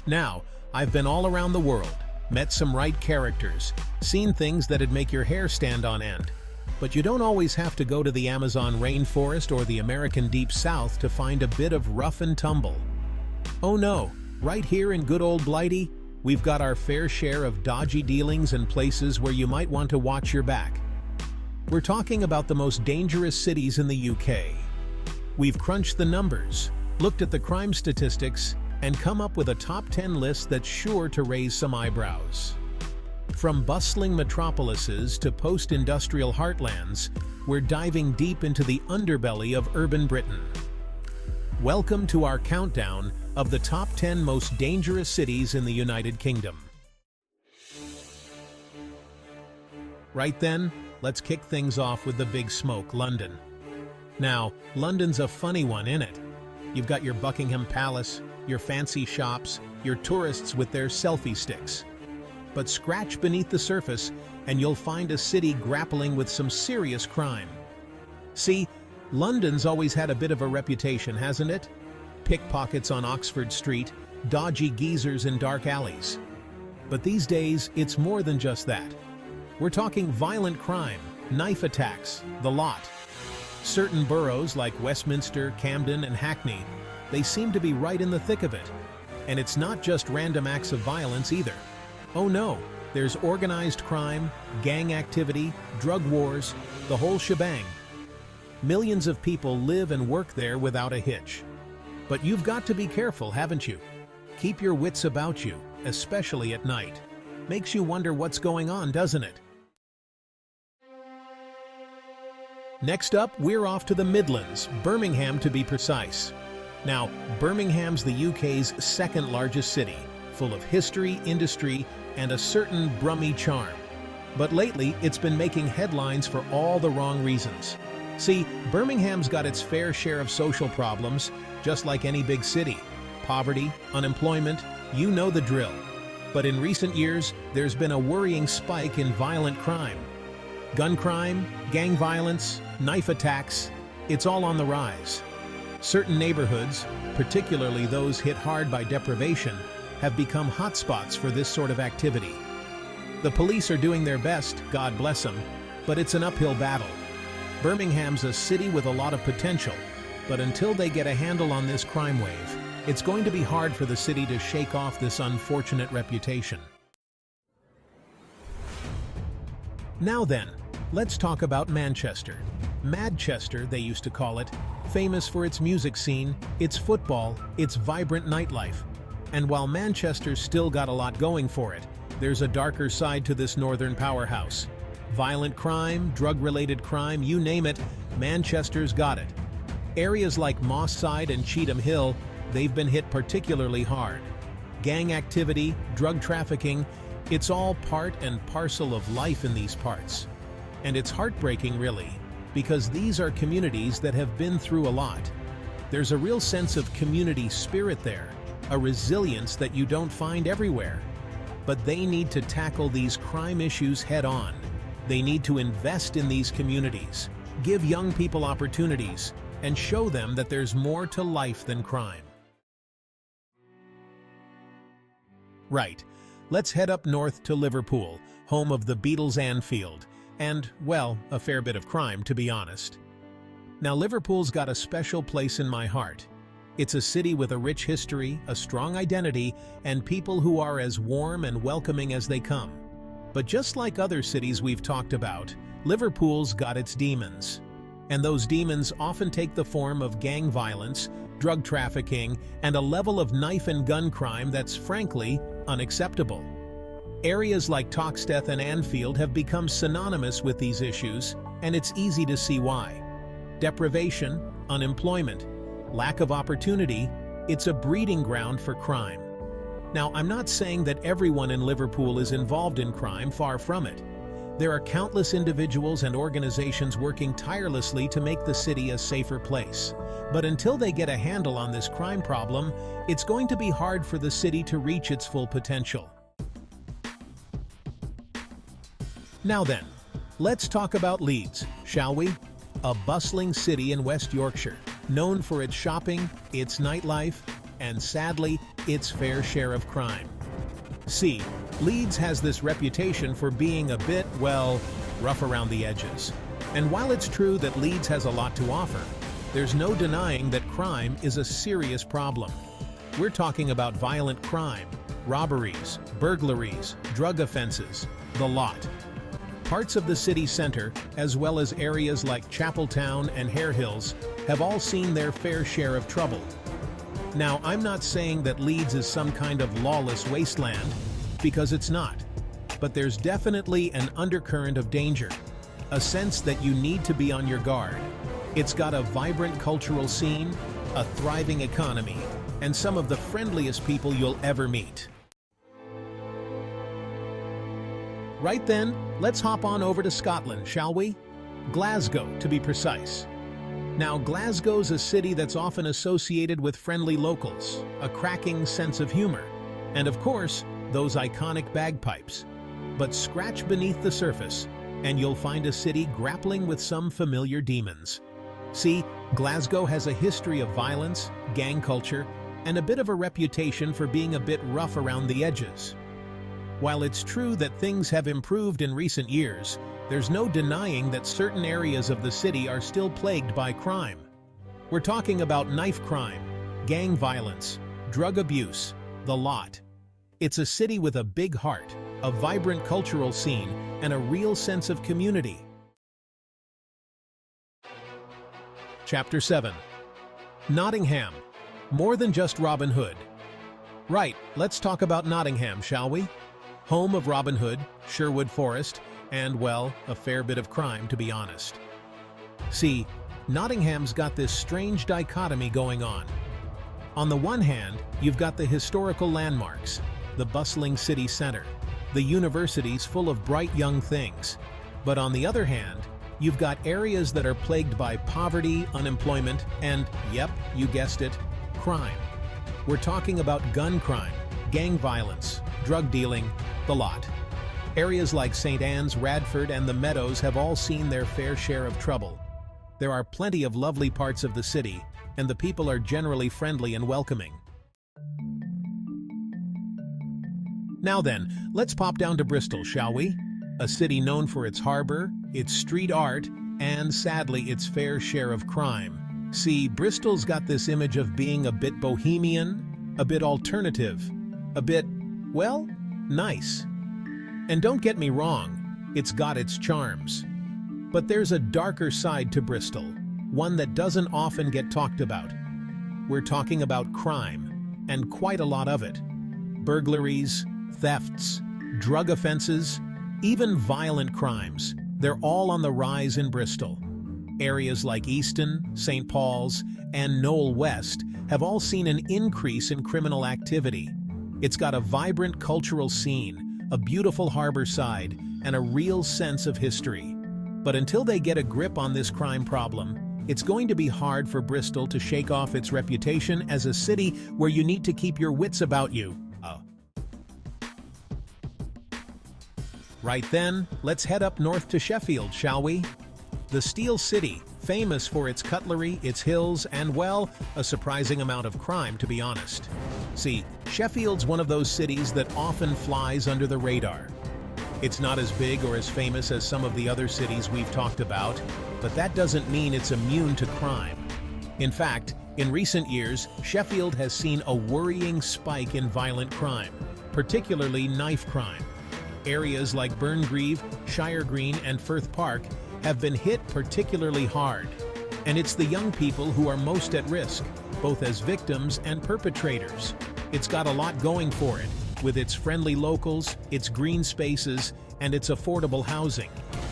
Now, I've been all around the world, met some right characters, seen things that'd make your hair stand on end. But you don't always have to go to the Amazon rainforest or the American Deep South to find a bit of rough and tumble. Oh no, right here in good old Blighty, we've got our fair share of dodgy dealings and places where you might want to watch your back. We're talking about the most dangerous cities in the UK. We've crunched the numbers, looked at the crime statistics, and come up with a top 10 list that's sure to raise some eyebrows. From bustling metropolises to post-industrial heartlands, we're diving deep into the underbelly of urban Britain. Welcome to our countdown of the top 10 most dangerous cities in the United Kingdom. Right then, let's kick things off with the big smoke, London. Now, London's a funny one, innit? You've got your Buckingham Palace, your fancy shops, your tourists with their selfie sticks. But scratch beneath the surface and you'll find a city grappling with some serious crime. See, London's always had a bit of a reputation, hasn't it? Pickpockets on Oxford Street, dodgy geezers in dark alleys. But these days, it's more than just that. We're talking violent crime, knife attacks, the lot. Certain boroughs like Westminster, Camden, and Hackney, they seem to be right in the thick of it. And it's not just random acts of violence either. Oh no, there's organized crime, gang activity, drug wars, the whole shebang. Millions of people live and work there without a hitch. But you've got to be careful, haven't you? Keep your wits about you, especially at night. Makes you wonder what's going on, doesn't it? Next up, we're off to the Midlands, Birmingham to be precise. Now, Birmingham's the UK's second largest city, full of history, industry, and a certain Brummy charm. But lately, it's been making headlines for all the wrong reasons. See, Birmingham's got its fair share of social problems, just like any big city. Poverty, unemployment, you know the drill. But in recent years, there's been a worrying spike in violent crime. Gun crime, gang violence, knife attacks, it's all on the rise. Certain neighborhoods, particularly those hit hard by deprivation, have become hotspots for this sort of activity. The police are doing their best, God bless them, but it's an uphill battle. Birmingham's a city with a lot of potential, but until they get a handle on this crime wave, it's going to be hard for the city to shake off this unfortunate reputation. Now then, let's talk about Manchester. Madchester, they used to call it, famous for its music scene, its football, its vibrant nightlife. And while Manchester's still got a lot going for it, there's a darker side to this northern powerhouse. Violent crime, drug-related crime, you name it, Manchester's got it. Areas like Moss Side and Cheetham Hill, they've been hit particularly hard. Gang activity, drug trafficking, it's all part and parcel of life in these parts. And it's heartbreaking, really, because these are communities that have been through a lot. There's a real sense of community spirit there, a resilience that you don't find everywhere. But they need to tackle these crime issues head-on. They need to invest in these communities, give young people opportunities, and show them that there's more to life than crime. Right, let's head up north to Liverpool, home of the Beatles' Anfield. And, well, a fair bit of crime, to be honest. Now, Liverpool's got a special place in my heart. It's a city with a rich history, a strong identity, and people who are as warm and welcoming as they come. But just like other cities we've talked about, Liverpool's got its demons. And those demons often take the form of gang violence, drug trafficking, and a level of knife and gun crime that's, frankly, unacceptable. Areas like Toxteth and Anfield have become synonymous with these issues, and it's easy to see why. Deprivation, unemployment, lack of opportunity, it's a breeding ground for crime. Now, I'm not saying that everyone in Liverpool is involved in crime, far from it. There are countless individuals and organizations working tirelessly to make the city a safer place. But until they get a handle on this crime problem, it's going to be hard for the city to reach its full potential. Now then, let's talk about Leeds, shall we? A bustling city in West Yorkshire, known for its shopping, its nightlife, and sadly, its fair share of crime. See, Leeds has this reputation for being a bit, well, rough around the edges. And while it's true that Leeds has a lot to offer, there's no denying that crime is a serious problem. We're talking about violent crime, robberies, burglaries, drug offenses, the lot. Parts of the city centre, as well as areas like Chapeltown and Hare Hills, have all seen their fair share of trouble. Now, I'm not saying that Leeds is some kind of lawless wasteland, because it's not. But there's definitely an undercurrent of danger, a sense that you need to be on your guard. It's got a vibrant cultural scene, a thriving economy, and some of the friendliest people you'll ever meet. Right then, let's hop on over to Scotland, shall we? Glasgow, to be precise. Now, Glasgow's a city that's often associated with friendly locals, a cracking sense of humor, and of course, those iconic bagpipes. But scratch beneath the surface, and you'll find a city grappling with some familiar demons. See, Glasgow has a history of violence, gang culture, and a bit of a reputation for being a bit rough around the edges. While it's true that things have improved in recent years, there's no denying that certain areas of the city are still plagued by crime. We're talking about knife crime, gang violence, drug abuse, the lot. It's a city with a big heart, a vibrant cultural scene, and a real sense of community. Chapter 7. Nottingham. More than just Robin Hood. Right, let's talk about Nottingham, shall we? Home of Robin Hood, Sherwood Forest, and, well, a fair bit of crime, to be honest. See, Nottingham's got this strange dichotomy going on. On the one hand, you've got the historical landmarks, the bustling city center, the universities full of bright young things. But on the other hand, you've got areas that are plagued by poverty, unemployment, and, yep, you guessed it, crime. We're talking about gun crime, gang violence, drug dealing, the lot. Areas like St. Anne's, Radford, and the Meadows have all seen their fair share of trouble. There are plenty of lovely parts of the city, and the people are generally friendly and welcoming. Now then, let's pop down to Bristol, shall we? A city known for its harbour, its street art, and, sadly, its fair share of crime. See, Bristol's got this image of being a bit bohemian, a bit alternative, a bit, well, nice. And don't get me wrong, it's got its charms. But there's a darker side to Bristol, one that doesn't often get talked about. We're talking about crime, and quite a lot of it. Burglaries, thefts, drug offenses, even violent crimes. They're all on the rise in Bristol. Areas like Easton, St. Paul's, and Knowle West have all seen an increase in criminal activity. It's got a vibrant cultural scene, a beautiful harbor side, and a real sense of history. But until they get a grip on this crime problem, it's going to be hard for Bristol to shake off its reputation as a city where you need to keep your wits about you. Right then, let's head up north to Sheffield, shall we? The Steel City, famous for its cutlery, its hills, and, well, a surprising amount of crime, to be honest. See, Sheffield's one of those cities that often flies under the radar. It's not as big or as famous as some of the other cities we've talked about, but that doesn't mean it's immune to crime. In fact, in recent years, Sheffield has seen a worrying spike in violent crime, particularly knife crime. Areas like Burngreave, Shire Green, and Firth Park have been hit particularly hard. And it's the young people who are most at risk, both as victims and perpetrators. It's got a lot going for it, with its friendly locals, its green spaces, and its affordable housing.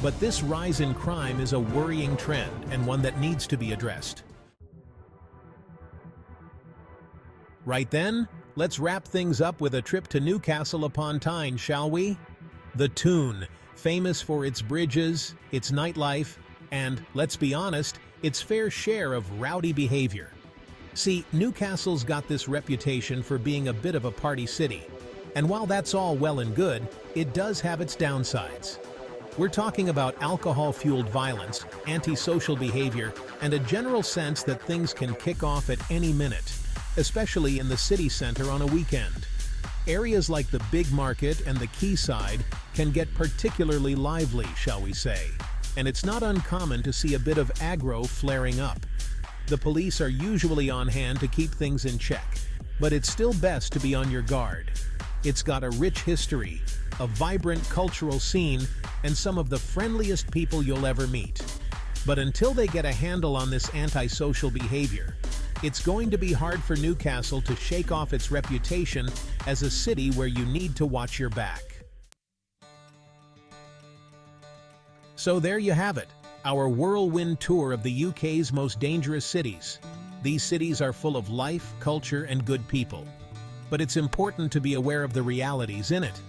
But this rise in crime is a worrying trend and one that needs to be addressed. Right then, let's wrap things up with a trip to Newcastle upon Tyne, shall we? The Tune, famous for its bridges, its nightlife, and, let's be honest, its fair share of rowdy behavior. See, Newcastle's got this reputation for being a bit of a party city. And while that's all well and good, it does have its downsides. We're talking about alcohol-fueled violence, antisocial behavior, and a general sense that things can kick off at any minute. especially in the city center on a weekend. Areas like the Big Market and the Quayside can get particularly lively, shall we say, and it's not uncommon to see a bit of aggro flaring up. The police are usually on hand to keep things in check, but it's still best to be on your guard. It's got a rich history, a vibrant cultural scene, and some of the friendliest people you'll ever meet. But until they get a handle on this antisocial behavior, it's going to be hard for Newcastle to shake off its reputation as a city where you need to watch your back. So there you have it, our whirlwind tour of the UK's most dangerous cities. These cities are full of life, culture, and good people. But it's important to be aware of the realities in it.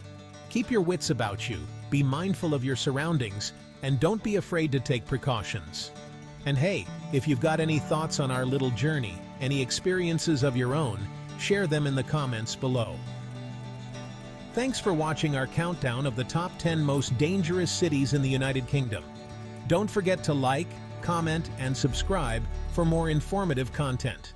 Keep your wits about you, be mindful of your surroundings, and don't be afraid to take precautions. And hey, if you've got any thoughts on our little journey, any experiences of your own, share them in the comments below. Thanks for watching our countdown of the top 10 most dangerous cities in the United Kingdom. Don't forget to like, comment, and subscribe for more informative content.